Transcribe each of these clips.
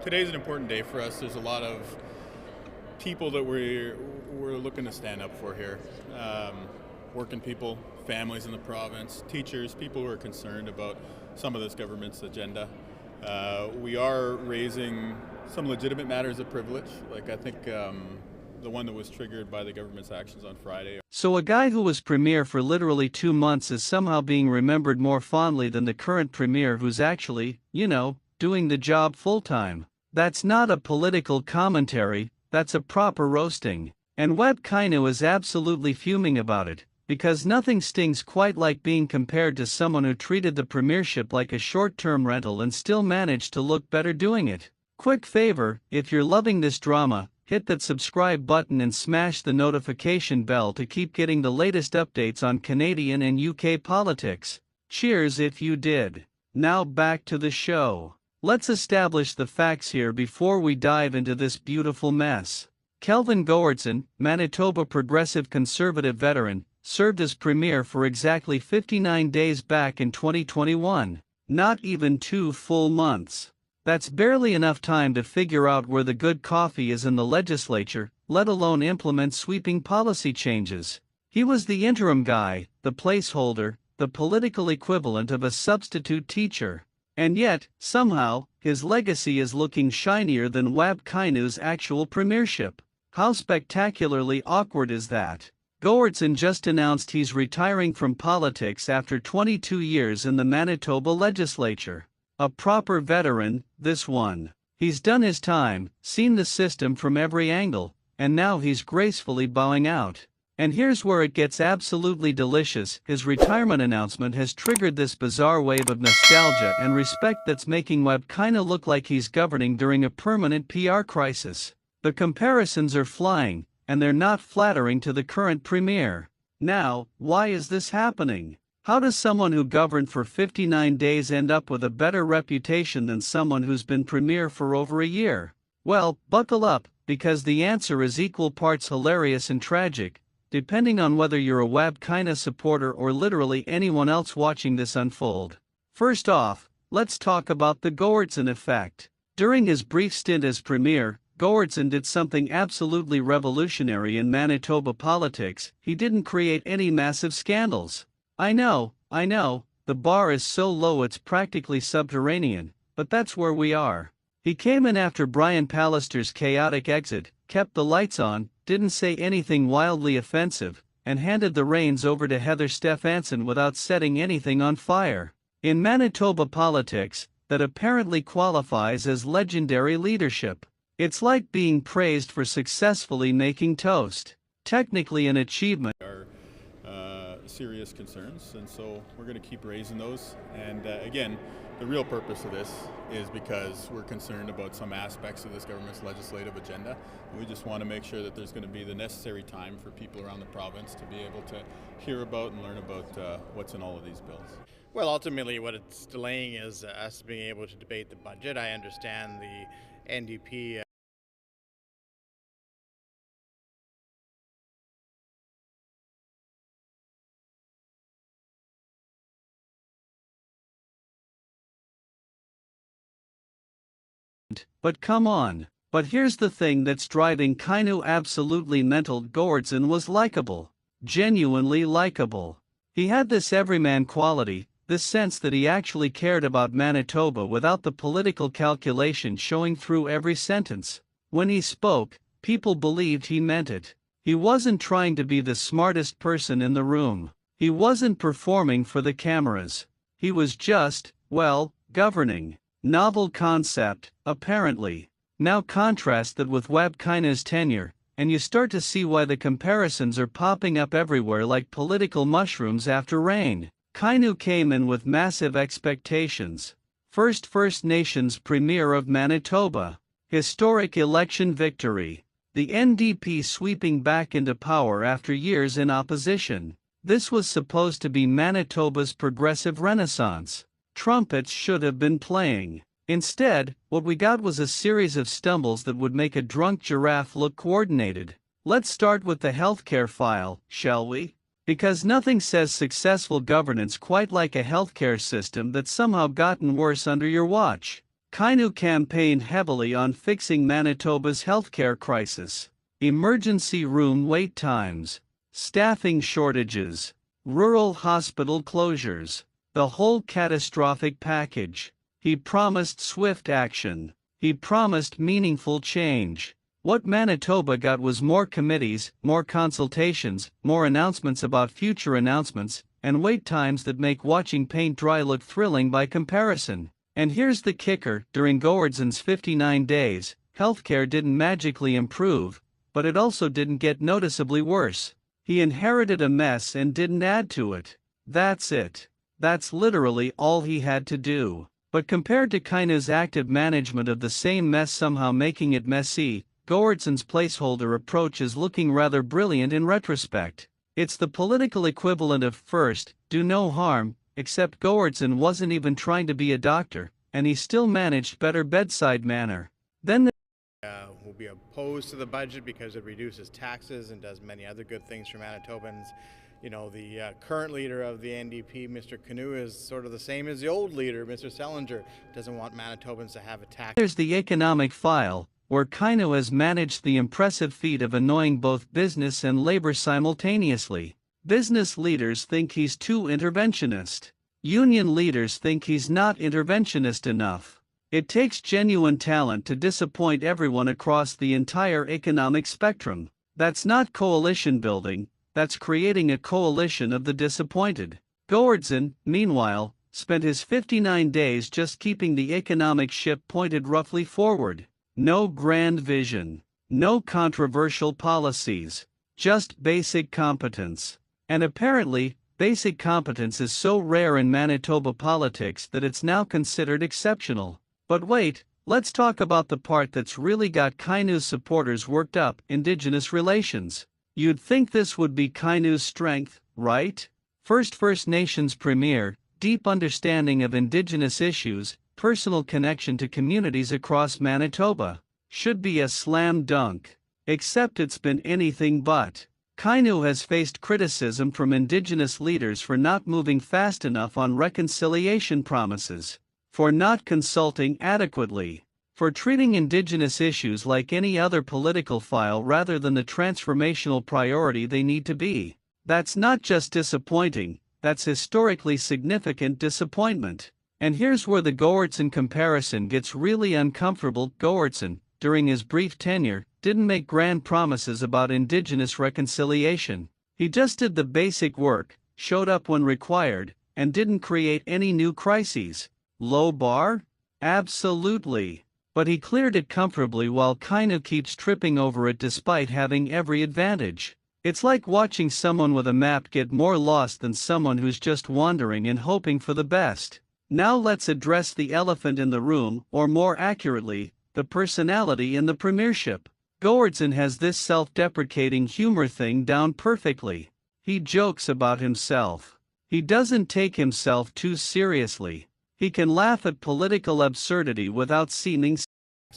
Today's an important day for us. There's a lot of people that we're looking to stand up for here. Working people, families in the province, teachers, people who are concerned about some of this government's agenda. We are raising some legitimate matters of privilege, like I think the one that was triggered by the government's actions on Friday. So a guy who was premier for literally 2 months is somehow being remembered more fondly than the current premier who's actually, doing the job full-time. That's not a political commentary, that's a proper roasting. And Wab Kinew is absolutely fuming about it, because nothing stings quite like being compared to someone who treated the premiership like a short-term rental and still managed to look better doing it. Quick favor, if you're loving this drama, hit that subscribe button and smash the notification bell to keep getting the latest updates on Canadian and UK politics. Cheers if you did. Now back to the show. Let's establish the facts here before we dive into this beautiful mess. Kelvin Goertzen, Manitoba Progressive Conservative veteran, served as premier for exactly 59 days back in 2021. Not even 2 full months. That's barely enough time to figure out where the good coffee is in the legislature, let alone implement sweeping policy changes. He was the interim guy, the placeholder, the political equivalent of a substitute teacher. And yet, somehow, his legacy is looking shinier than Wab Kinew's actual premiership. How spectacularly awkward is that? Goertzen just announced he's retiring from politics after 22 years in the Manitoba legislature. A proper veteran, this one. He's done his time, seen the system from every angle, and now he's gracefully bowing out. And here's where it gets absolutely delicious. His retirement announcement has triggered this bizarre wave of nostalgia and respect that's making Wab Kinew look like he's governing during a permanent PR crisis. The comparisons are flying, and they're not flattering to the current premier. Now, why is this happening? How does someone who governed for 59 days end up with a better reputation than someone who's been premier for over a year? Well, buckle up, because the answer is equal parts hilarious and tragic, depending on whether you're a Wab Kinew supporter or literally anyone else watching this unfold. First off, let's talk about the Goertzen effect. During his brief stint as premier, Goertzen did something absolutely revolutionary in Manitoba politics. He didn't create any massive scandals. I know, the bar is so low it's practically subterranean, but that's where we are. He came in after Brian Pallister's chaotic exit, kept the lights on, didn't say anything wildly offensive, and handed the reins over to Heather Stefanson without setting anything on fire. In Manitoba politics, that apparently qualifies as legendary leadership. It's like being praised for successfully making toast. Technically an achievement. Serious concerns, and so we're going to keep raising those. And again, the real purpose of this is because we're concerned about some aspects of this government's legislative agenda. And we just want to make sure that there's going to be the necessary time for people around the province to be able to hear about and learn about what's in all of these bills. Well, ultimately what it's delaying is us being able to debate the budget. I understand the NDP But come on. But here's the thing that's driving Kinew absolutely mental. Goertzen was likable. Genuinely likable. He had this everyman quality, this sense that he actually cared about Manitoba without the political calculation showing through every sentence. When he spoke, people believed he meant it. He wasn't trying to be the smartest person in the room. He wasn't performing for the cameras. He was just, governing. Novel concept, apparently. Now contrast that with Wab Kinew's tenure, and you start to see why the comparisons are popping up everywhere like political mushrooms after rain. Kinew came in with massive expectations. First Nations Premier of Manitoba. Historic election victory. The NDP sweeping back into power after years in opposition. This was supposed to be Manitoba's progressive renaissance. Trumpets should have been playing. Instead, what we got was a series of stumbles that would make a drunk giraffe look coordinated. Let's start with the healthcare file, shall we? Because nothing says successful governance quite like a healthcare system that's somehow gotten worse under your watch. Kinew campaigned heavily on fixing Manitoba's healthcare crisis. Emergency room wait times, staffing shortages, rural hospital closures, the whole catastrophic package. He promised swift action. He promised meaningful change. What Manitoba got was more committees, more consultations, more announcements about future announcements, and wait times that make watching paint dry look thrilling by comparison. And here's the kicker: during Goertzen's 59 days, healthcare didn't magically improve, but it also didn't get noticeably worse. He inherited a mess and didn't add to it. That's it. That's literally all he had to do. But compared to Kinew's active management of the same mess somehow making it messy, Goertzen's placeholder approach is looking rather brilliant in retrospect. It's the political equivalent of first, do no harm, except Goertzen wasn't even trying to be a doctor, and he still managed better bedside manner. Then Will be opposed to the budget because it reduces taxes and does many other good things for Manitobans. You know, the current leader of the NDP, Mr. Kinew, is sort of the same as the old leader, Mr. Selinger. Doesn't want Manitobans to have a tax. There's the economic file, where Kinew has managed the impressive feat of annoying both business and labor simultaneously. Business leaders think he's too interventionist. Union leaders think he's not interventionist enough. It takes genuine talent to disappoint everyone across the entire economic spectrum. That's not coalition building, that's creating a coalition of the disappointed. Goertzen, meanwhile, spent his 59 days just keeping the economic ship pointed roughly forward. No grand vision, no controversial policies, just basic competence. And apparently, basic competence is so rare in Manitoba politics that it's now considered exceptional. But wait, let's talk about the part that's really got Kinew's supporters worked up: Indigenous relations. You'd think this would be Kinew's strength, right? First Nations Premier, deep understanding of Indigenous issues, personal connection to communities across Manitoba. Should be a slam dunk. Except it's been anything but. Kinew has faced criticism from Indigenous leaders for not moving fast enough on reconciliation promises, for not consulting adequately, for treating Indigenous issues like any other political file rather than the transformational priority they need to be. That's not just disappointing, that's historically significant disappointment. And here's where the Goertzen comparison gets really uncomfortable. Goertzen, during his brief tenure, didn't make grand promises about Indigenous reconciliation. He just did the basic work, showed up when required, and didn't create any new crises. Low bar? Absolutely. But he cleared it comfortably while Kinew keeps tripping over it despite having every advantage. It's like watching someone with a map get more lost than someone who's just wandering and hoping for the best. Now let's address the elephant in the room, or more accurately, the personality in the premiership. Goertzen has this self-deprecating humor thing down perfectly. He jokes about himself. He doesn't take himself too seriously. He can laugh at political absurdity without seeming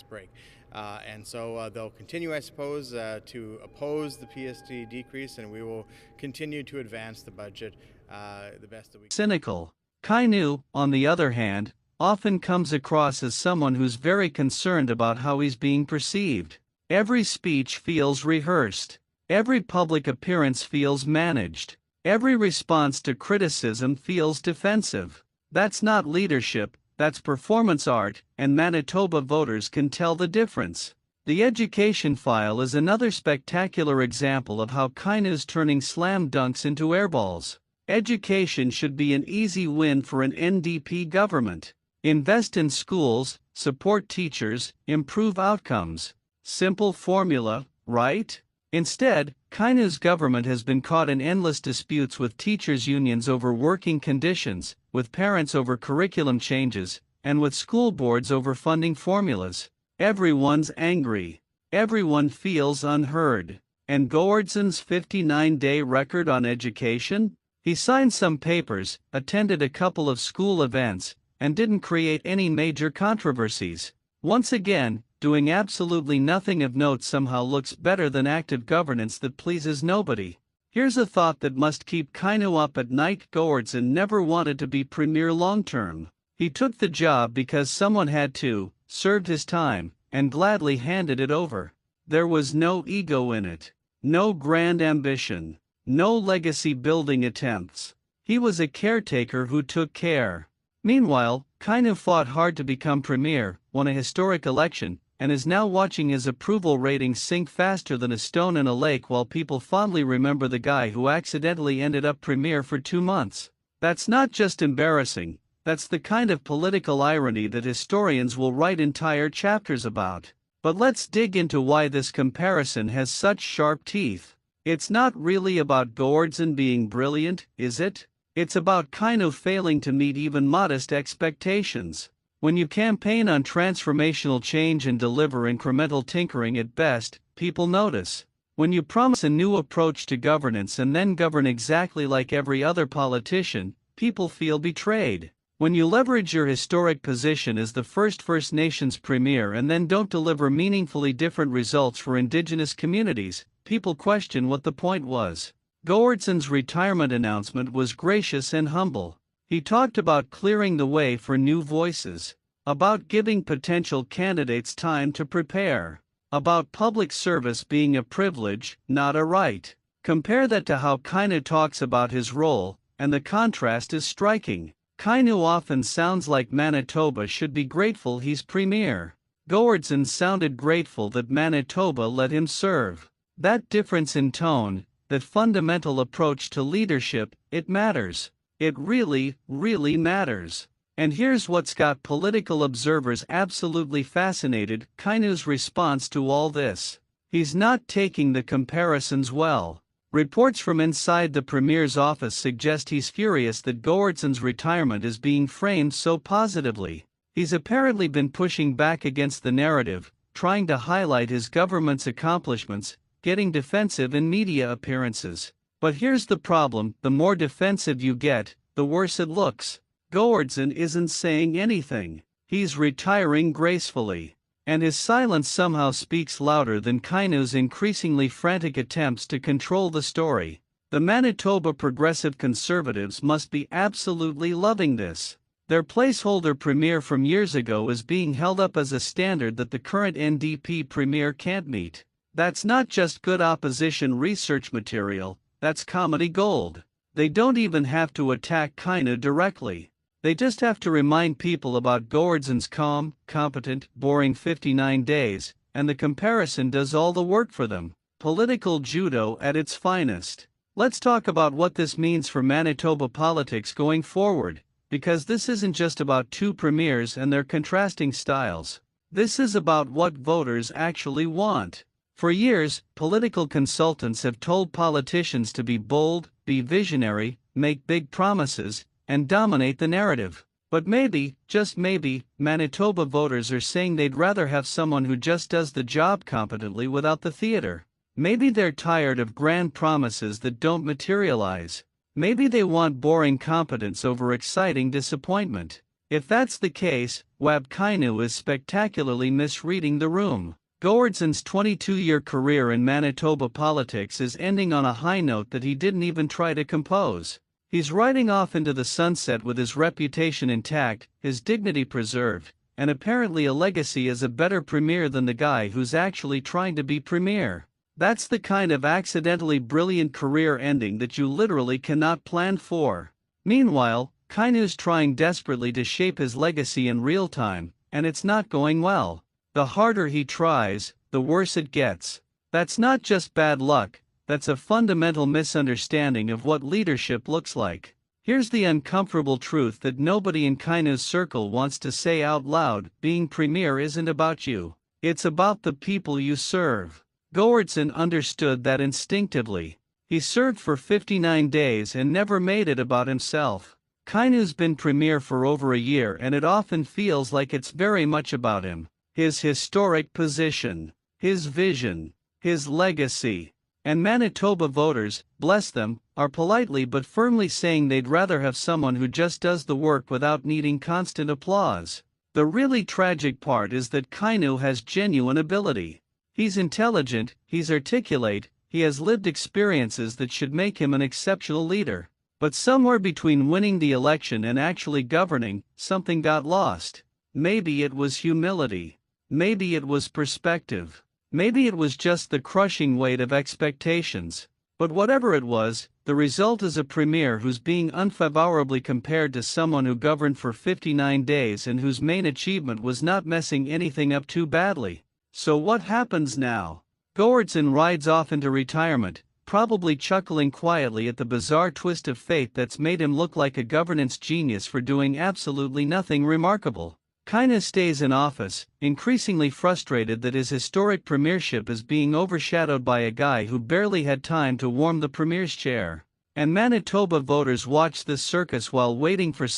break. And so they'll continue, I suppose, to oppose the PSD decrease, and we will continue to advance the budget the best that we can. Cynical. Kinew, on the other hand, often comes across as someone who's very concerned about how he's being perceived. Every speech feels rehearsed. Every public appearance feels managed. Every response to criticism feels defensive. That's not leadership, that's performance art, and Manitoba voters can tell the difference. The education file is another spectacular example of how Kinew's turning slam dunks into airballs. Education should be an easy win for an NDP government. Invest in schools, support teachers, improve outcomes. Simple formula, right? Instead, Kinew's government has been caught in endless disputes with teachers' unions over working conditions, with parents over curriculum changes, and with school boards over funding formulas. Everyone's angry. Everyone feels unheard. And Goertzen's 59-day record on education? He signed some papers, attended a couple of school events, and didn't create any major controversies. Once again, doing absolutely nothing of note somehow looks better than active governance that pleases nobody. Here's a thought that must keep Kinew up at night. Goertzen never wanted to be premier long-term. He took the job because someone had to, served his time, and gladly handed it over. There was no ego in it. No grand ambition. No legacy building attempts. He was a caretaker who took care. Meanwhile, Kinew fought hard to become premier, won a historic election, and is now watching his approval ratings sink faster than a stone in a lake while people fondly remember the guy who accidentally ended up premier for 2 months. That's not just embarrassing, that's the kind of political irony that historians will write entire chapters about. But let's dig into why this comparison has such sharp teeth. It's not really about Goertzen being brilliant, is it? It's about Kinew failing to meet even modest expectations. When you campaign on transformational change and deliver incremental tinkering at best, people notice. When you promise a new approach to governance and then govern exactly like every other politician, people feel betrayed. When you leverage your historic position as the first First Nations premier and then don't deliver meaningfully different results for Indigenous communities, people question what the point was. Goertzen's retirement announcement was gracious and humble. He talked about clearing the way for new voices, about giving potential candidates time to prepare, about public service being a privilege, not a right. Compare that to how Kinew talks about his role, and the contrast is striking. Kinew often sounds like Manitoba should be grateful he's premier. Goertzen sounded grateful that Manitoba let him serve. That difference in tone, that fundamental approach to leadership, it matters. It really, really matters. And here's what's got political observers absolutely fascinated: Kinew's response to all this. He's not taking the comparisons well. Reports from inside the premier's office suggest he's furious that Goertzen's retirement is being framed so positively. He's apparently been pushing back against the narrative, trying to highlight his government's accomplishments, getting defensive in media appearances. But here's the problem: the more defensive you get, the worse it looks. Goertzen isn't saying anything. He's retiring gracefully. And his silence somehow speaks louder than Kinew's increasingly frantic attempts to control the story. The Manitoba Progressive Conservatives must be absolutely loving this. Their placeholder premier from years ago is being held up as a standard that the current NDP premier can't meet. That's not just good opposition research material, that's comedy gold. They don't even have to attack Kinew directly. They just have to remind people about Goertzen's calm, competent, boring 59 days, and the comparison does all the work for them. Political judo at its finest. Let's talk about what this means for Manitoba politics going forward, because this isn't just about two premiers and their contrasting styles. This is about what voters actually want. For years, political consultants have told politicians to be bold, be visionary, make big promises, and dominate the narrative. But maybe, just maybe, Manitoba voters are saying they'd rather have someone who just does the job competently without the theater. Maybe they're tired of grand promises that don't materialize. Maybe they want boring competence over exciting disappointment. If that's the case, Wab Kinew is spectacularly misreading the room. Goertzen's 22-year career in Manitoba politics is ending on a high note that he didn't even try to compose. He's riding off into the sunset with his reputation intact, his dignity preserved, and apparently a legacy as a better premier than the guy who's actually trying to be premier. That's the kind of accidentally brilliant career ending that you literally cannot plan for. Meanwhile, Kinew's trying desperately to shape his legacy in real time, and it's not going well. The harder he tries, the worse it gets. That's not just bad luck. That's a fundamental misunderstanding of what leadership looks like. Here's the uncomfortable truth that nobody in Kinew's circle wants to say out loud: being premier isn't about you. It's about the people you serve. Goertzen understood that instinctively. He served for 59 days and never made it about himself. Kinew's been premier for over a year and it often feels like it's very much about him. His historic position, his vision, his legacy. And Manitoba voters, bless them, are politely but firmly saying they'd rather have someone who just does the work without needing constant applause. The really tragic part is that Kinew has genuine ability. He's intelligent, he's articulate, he has lived experiences that should make him an exceptional leader. But somewhere between winning the election and actually governing, something got lost. Maybe it was humility. Maybe it was perspective. Maybe it was just the crushing weight of expectations. But whatever it was, the result is a premier who's being unfavorably compared to someone who governed for 59 days and whose main achievement was not messing anything up too badly. So what happens now? Goertzen rides off into retirement, probably chuckling quietly at the bizarre twist of fate that's made him look like a governance genius for doing absolutely nothing remarkable. Kinew stays in office, increasingly frustrated that his historic premiership is being overshadowed by a guy who barely had time to warm the premier's chair. And Manitoba voters watch this circus while waiting for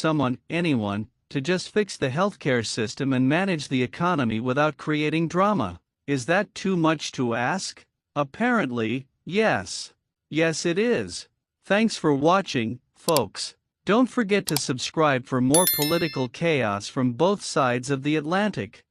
anyone, to just fix the healthcare system and manage the economy without creating drama. Is that too much to ask? Apparently, yes. Yes, it is. Thanks for watching, folks. Don't forget to subscribe for more political chaos from both sides of the Atlantic.